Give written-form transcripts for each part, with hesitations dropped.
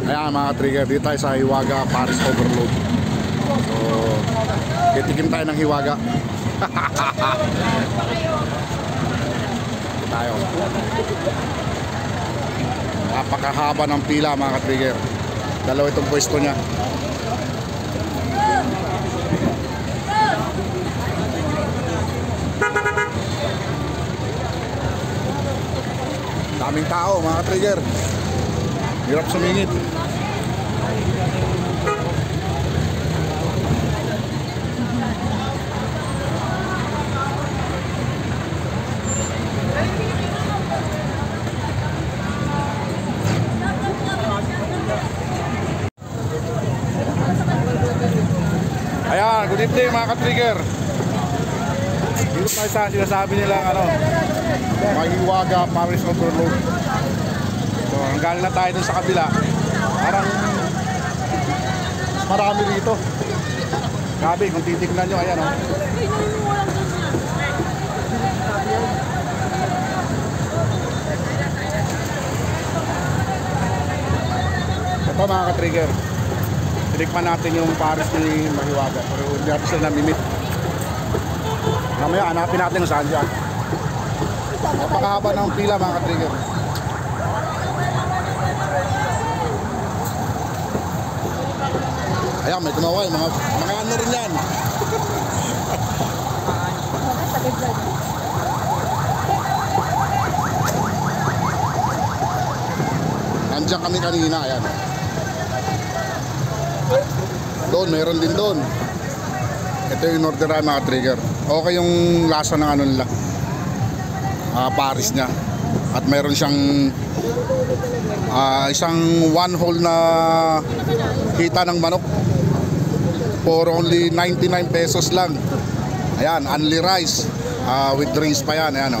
Ayan mga trigger, dito tayo sa Hiwaga Paris Overload. So, titikim tayo ng Hiwaga. Tayo. Napakahaba ng pila mga trigger. Dalawa itong pwesto niya. Daming tao mga trigger. Hirap sumingit. Ayan, good evening mga ka-trigger. Dito tayo sa sinasabi nilang Hiwaga Paris Overload. So, hanggang na tayo dun sa kabila. Parang marami rito. Grabe, kung titignan nyo, ayan Ito mga ka-trigger, tinikman natin yung Paris ni Hiwaga, pero hindi natin sila namimit. Mamaya hanapin natin kung saan dyan. Napakahaba ng pila mga ka-trigger. Ayan, may tumaway, mga ano rin yan. Nandiyan kami kanina, ayan. Doon, mayroon din doon. Ito yung orderan mga trigger. Okay yung lasa ng nila, Paris niya. At mayroon siyang isang one whole na hita ng manok for only 99 pesos lang. Ayan, only rice with drinks pa yan. Ayan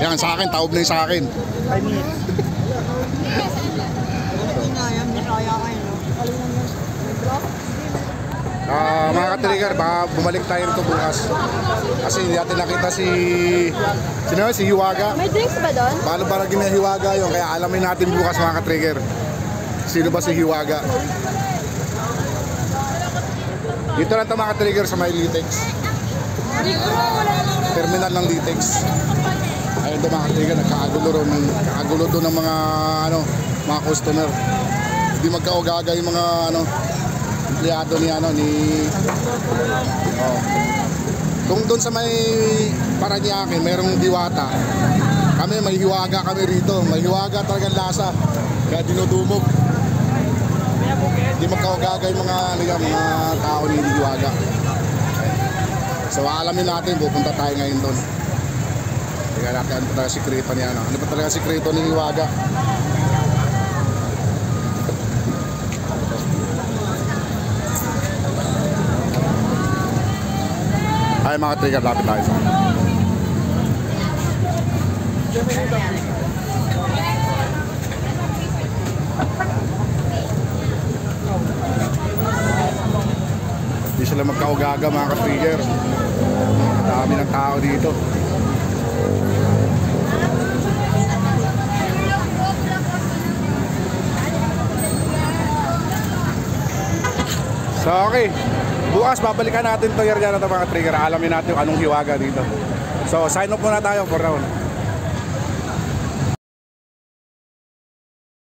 Ayan sa akin, taob na yung sa akin. 5 minutes. Mga ka-trigger, baka bumalik tayo nito bukas. Kasi hindi natin nakita si Hiwaga. May drinks ba doon? Paano ba naging na Hiwaga yun? Kaya alamin natin bukas mga ka-trigger. Sino ba si Hiwaga? Dito lang ito mga ka-trigger sa may Litex. Terminal ng Litex. Ayun ito mga ka-trigger, nagkakagulo doon ng mga customer. Hindi magkaugaga yung mga empleyado Kung doon sa may Paranaque mayroong Diwata, kami may Hiwaga kami rito. May Hiwaga talagang lasa, kaya dinudumog. Hindi magkaugaga yung mga tao ni Hiwaga. So alamin natin, pupunta tayo ngayon doon. Tingnan natin ano pa talaga sikreto niya. Ano pa talaga sikreto ni Hiwaga. Ay mga trigger, lapit tayo sa hindi sila magkaugaga mga ka-trigger. Dami ng tao dito. So okay, bukas babalikan natin to year dyan na mga trigger. Alamin natin yung anong Hiwaga dito. So sign up muna tayo for now.